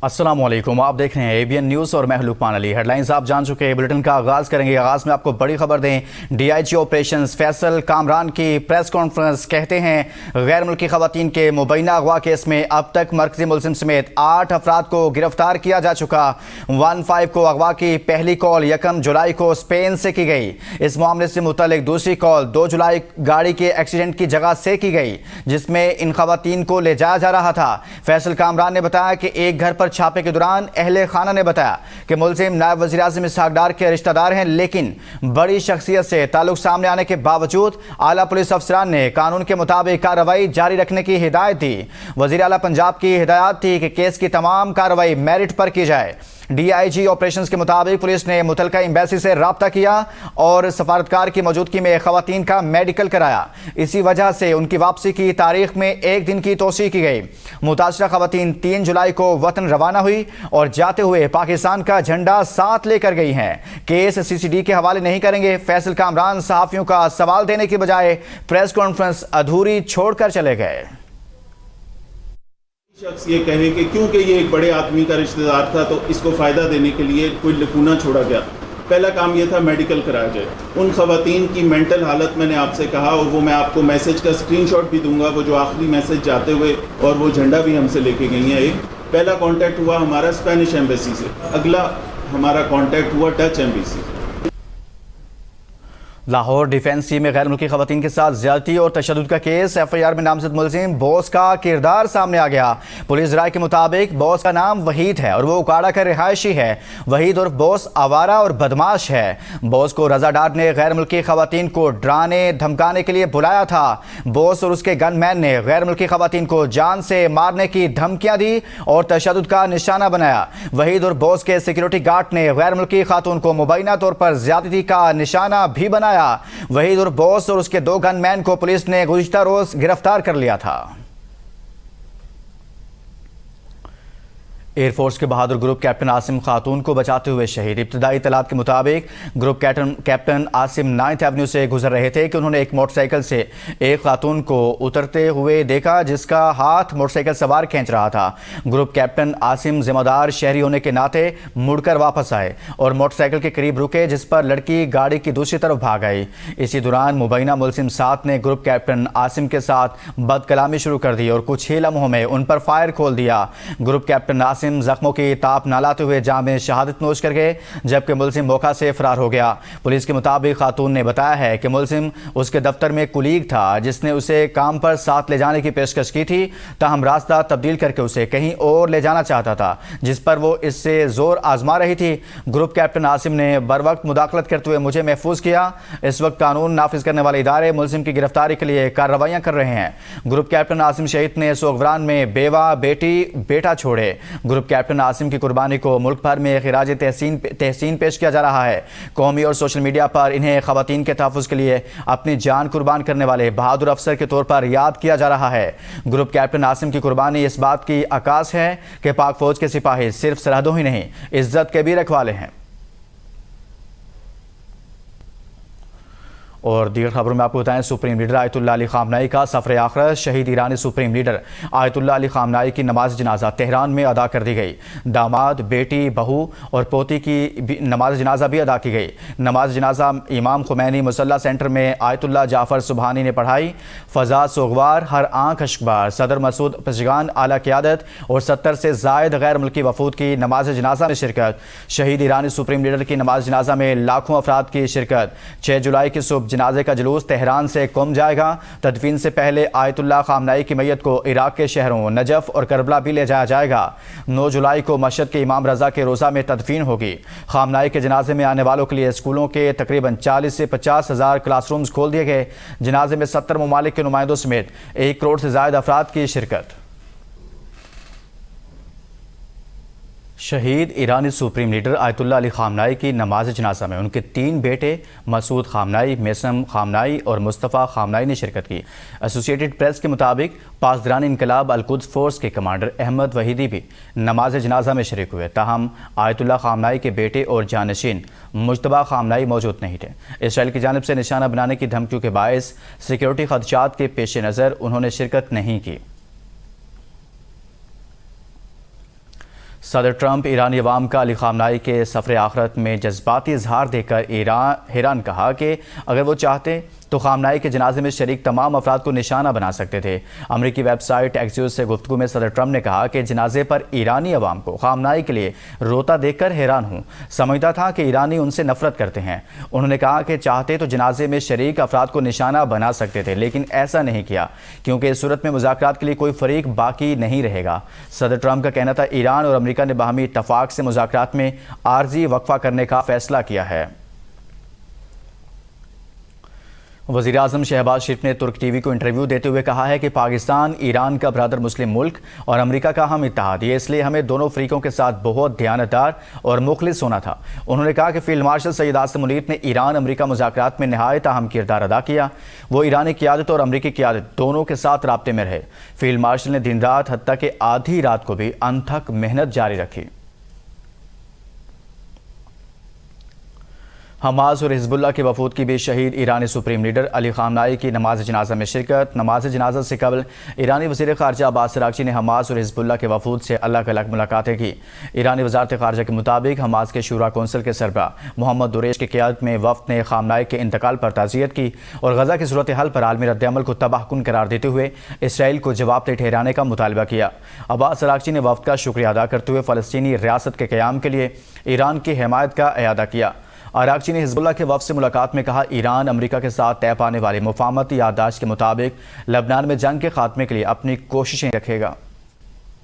अस्सलाम वालेकुम, आप देख रहे हैं ABN न्यूज़ और मैं हूं लुकमान अली। हेडलाइंस आप जान चुके हैं। बुलेटिन का आगाज़ करेंगे। आगाज़ में आपको बड़ी खबर दें। DIG ऑपरेशंस फैसल कामरान की प्रेस कॉन्फ्रेंस। कहते हैं गैर मुल्की खवातीन के मुबैना अगवा केस में अब तक मरकजी मुलजिम समेत 8 अफराद को गिरफ्तार किया जा चुका। 15 को अगवा की पहली कॉल 1 जुलाई को स्पेन से की गई। इस मामले से मुतल्लिक दूसरी कॉल 2 जुलाई गाड़ी के एक्सीडेंट की जगह से की गई जिसमें इन खवातीन को ले जाया जा रहा था। फैसल कामरान ने बताया कि एक घर पर छापे के दौरान अहले खाना ने बताया कि मुलजिम नायब वज़ीर आज़म इसहाक डार के रिश्तेदार हैं, लेकिन बड़ी शख्सियत से ताल्लुक सामने आने के बावजूद आला पुलिस अफसरान ने कानून के मुताबिक कार्रवाई जारी रखने की हिदायत दी। वज़ीर आला पंजाब की हिदायत थी कि केस की तमाम कार्रवाई मेरिट पर की जाए। DIG ऑपरेशंस के मुताबिक पुलिस ने मुतलका एम्बेसी से राब्ता किया और सफारतकार की मौजूदगी में खवातीन का मेडिकल कराया। इसी वजह से उनकी वापसी की तारीख में 1 दिन की तोसी की गई। मुतासरा खवातीन 3 जुलाई को वतन रवाना हुई और जाते हुए पाकिस्तान का झंडा साथ लेकर गई हैं। केस CCD के हवाले नहीं करेंगे। फैसल कामरान सहाफियों का सवाल देने की बजाय प्रेस कॉन्फ्रेंस अधूरी छोड़कर चले गए। शख्स ये कहे कि क्योंकि ये एक बड़े आदमी का रिश्तेदार था तो इसको फ़ायदा देने के लिए कोई लकूना छोड़ा गया। पहला काम ये था मेडिकल कराया जाए। उन खवातीन की मेंटल हालत मैंने आपसे कहा और वो मैं आपको मैसेज का स्क्रीनशॉट भी दूंगा, वो जो आखिरी मैसेज जाते हुए, और वो झंडा भी हमसे लेके गई हैं। एक पहला कांटेक्ट हुआ हमारा स्पेनिश एम्बेसी से, अगला हमारा कांटेक्ट हुआ डच एम्बेसी। लाहौर डिफेंसी में गैर मुल्की खवातीन के साथ ज्यादती और तशद्दुद का केस। FIR में नामजद मुलजिम बॉस का किरदार सामने आ गया। पुलिस राय के मुताबिक बॉस का नाम वहीद है और वो उकाड़ा का रिहायशी है। वहीद उर्फ बॉस आवारा और बदमाश है। बॉस को रजा डार ने गैर मुल्की खवातीन को डराने धमकाने के लिए बुलाया था। बॉस और उसके गनमैन ने गैर मुल्की खवातीन को जान से मारने की धमकियां दी और तशद्दुद का निशाना बनाया। वहीद उर्फ बॉस के सिक्योरिटी गार्ड ने गैर मुल्की खातून को मुबैना तौर पर ज्यादती का निशाना भी बनाया। वहीद उर्फ बॉस और उसके 2 गनमैन को पुलिस ने गुज़िश्ता रोज गिरफ्तार कर लिया था। एयरफोर्स के बहादुर ग्रुप कैप्टन आसिम खातून को बचाते हुए शहीद। इब्तदाई इतलात के मुताबिक group captain Asim 9th Avenue से गुजर रहे थे कि उन्होंने एक मोटरसाइकिल से एक खातून को उतरते हुए देखा जिसका हाथ मोटरसाइकिल सवार खींच रहा था। ग्रुप कैप्टन आसिम जिम्मेदार शहरी होने के नाते मुड़कर वापस आए और मोटरसाइकिल के करीब रुके, जिस पर लड़की गाड़ी की दूसरी तरफ भाग आई। इसी दौरान मुबैना मुलजिम साथ ने ग्रुप कैप्टन आसिम के साथ बदकलामी शुरू कर दी और कुछ ही लम्हों में उन पर फायर खोल दिया। ग्रुप कैप्टन जख्मों की ताप न लाते हुए जाम में शहादत नोश कर गए, जबकि मुलजिम मौका से फरार हो गया। पुलिस के मुताबिक खातून ने बताया है कि मुलजिम उसके दफ्तर में कुलीग था जिसने उसे काम पर साथ ले जाने की पेशकश की थी, ताहम रास्ता तब्दील करके उसे कहीं और ले जाना चाहता था, जिस पर वो इससे जोर आजमा रही थी। ग्रुप कैप्टन आसिम ने बर वक्त मुदाखलत करते हुए मुझे महफूज किया। इस वक्त कानून नाफिज करने वाले इदारे मुलजिम की गिरफ्तारी के लिए कार्रवाइयां कर रहे हैं। ग्रुप कैप्टन आसिम शहीद ने सोगवरान में बेवा बेटी बेटा छोड़े। ग्रुप कैप्टन आसिम की कुर्बानी को मुल्क भर में खिराज तहसीन पेश किया जा रहा है। कौमी और सोशल मीडिया पर इन्हें खवातीन के तहफ़्फ़ुज़ के लिए अपनी जान कुर्बान करने वाले बहादुर अफसर के तौर पर याद किया जा रहा है। ग्रुप कैप्टन आसिम की कुर्बानी इस बात की अक्कास है कि पाक फौज के सिपाही सिर्फ सरहदों ही नहीं, इज्जत के भी रखवाले हैं। और दीगर खबरों में आपको बताएं, supreme leader Ayatollah Ali Khamenei का सफ़र आखिरत। शहीद ईरानी supreme leader Ayatollah Ali Khamenei की नमाज जनाजा तेहरान में अदा कर दी गई। दामाद, बेटी, बहू और पोती की नमाज जनाजा भी अदा की गई। नमाज जनाजा इमाम खुमैनी मुसल्ला सेंटर में आयतुल्लाह जाफ़र सुबहानी ने पढ़ाई। फ़ज़ा सोगवार, हर आँख अशकबार, सदर मसूद पशगान, आला क़यादत और 70 से ज़ायद गैर मुल्की वफूद की नमाज जनाजा में शिरकत। शहीद ईरानी सुप्रीम लीडर की नमाज जनाजा में लाखों अफराद की शिरकत। 6 जुलाई की सुबह जनाजे का जुलूस तेहरान से कुम जाएगा। तदफीन से पहले आयतुल्लाह खामनाई की मैयत को इराक के शहरों नजफ और करबला भी ले जाया जाएगा। 9 जुलाई को मशहद के इमाम रजा के रोज़ा में तदफीन होगी। खामनाई के जनाजे में आने वालों के लिए स्कूलों के तकरीबन 40 से 50 हज़ार क्लासरूम्स खोल दिए गए। जनाजे में 70 ममालिक के नुमाइंदों समेत 1 करोड़ से ज़ायद अफराद की शिरकत। शहीद ईरानी supreme leader Ayatollah Ali Khamenei की नमाज जनाजा में उनके 3 बेटे मसूद खामनाई, मेसम खामनाई और मुस्तफ़ा खामनाई ने शिरकत की। एसोसिएटेड प्रेस के मुताबिक पासदारान इनकलाब अल-कुद्स फोर्स के कमांडर अहमद वहीदी भी नमाज जनाजा में शरीक हुए। ताहम आयतुल्लाह खामनाई के बेटे और जानशीन मुज्तबा खामनाई मौजूद नहीं थे। इसराइल की जानिब से निशाना बनाने की धमकियों के बायस सिक्योरिटी खदशात के पेश नज़र उन्होंने शिरकत नहीं की। صدر ٹرمپ ایرانی عوام کا علی خامنہئی کے سفر آخرت میں جذباتی اظہار دے کر حیران کہا کہ اگر وہ چاہتے تو خامنہئی کے جنازے میں شریک تمام افراد کو نشانہ بنا سکتے تھے۔ امریکی ویب سائٹ ایکسیوس سے گفتگو میں صدر ٹرمپ نے کہا کہ جنازے پر ایرانی عوام کو خامنہئی کے لیے روتا دیکھ کر حیران ہوں، سمجھتا تھا کہ ایرانی ان سے نفرت کرتے ہیں۔ انہوں نے کہا کہ چاہتے تو جنازے میں شریک افراد کو نشانہ بنا سکتے تھے، لیکن ایسا نہیں کیا کیونکہ اس صورت میں مذاکرات کے لیے کوئی فریق باقی نہیں رہے گا۔ صدر ٹرمپ کا کہنا تھا ایران اور امریکہ نے باہمی اتفاق سے مذاکرات میں عارضی وقفہ کرنے کا فیصلہ کیا ہے۔ وزیراعظم شہباز شریف نے ترک ٹی وی کو انٹرویو دیتے ہوئے کہا ہے کہ پاکستان ایران کا برادر مسلم ملک اور امریکہ کا اہم اتحاد ہے، اس لیے ہمیں دونوں فریقوں کے ساتھ بہت دیانتدار اور مخلص ہونا تھا۔ انہوں نے کہا کہ فیلڈ مارشل سید عاصم منیر نے ایران امریکہ مذاکرات میں نہایت اہم کردار ادا کیا۔ وہ ایرانی قیادت اور امریکی قیادت دونوں کے ساتھ رابطے میں رہے۔ فیلڈ مارشل نے دن رات حتیٰ کہ آدھی رات کو بھی انتھک محنت جاری رکھی۔ حماس اور حزب اللہ کے وفود کی بھی شہید ایرانی سپریم لیڈر علی خامنہئی کی نماز جنازہ میں شرکت۔ نماز جنازہ سے قبل ایرانی وزیر خارجہ عباس اراغچی نے حماس اور حزب اللہ کے وفود سے الگ الگ ملاقاتیں کی۔ ایرانی وزارت خارجہ کے مطابق حماس کے شورا کونسل کے سربراہ محمد دریش کی قیادت میں وفد نے خامنہئی کے انتقال پر تعزیت کی اور غزہ کی صورتحال پر عالمی رد عمل کو تباہ کن قرار دیتے ہوئے اسرائیل کو جواب دہ ٹھہرانے کا مطالبہ کیا۔ عباس اراغچی نے وفد کا شکریہ ادا کرتے ہوئے فلسطینی ریاست کے قیام کے لیے ایران کی حمایت کا اعادہ کیا۔ اراغچی نے حزب اللہ کے وفد سے ملاقات میں کہا ایران امریکہ کے ساتھ طے پانے والی مفاہمتی یادداشت کے مطابق لبنان میں جنگ کے خاتمے کے لیے اپنی کوششیں رکھے گا۔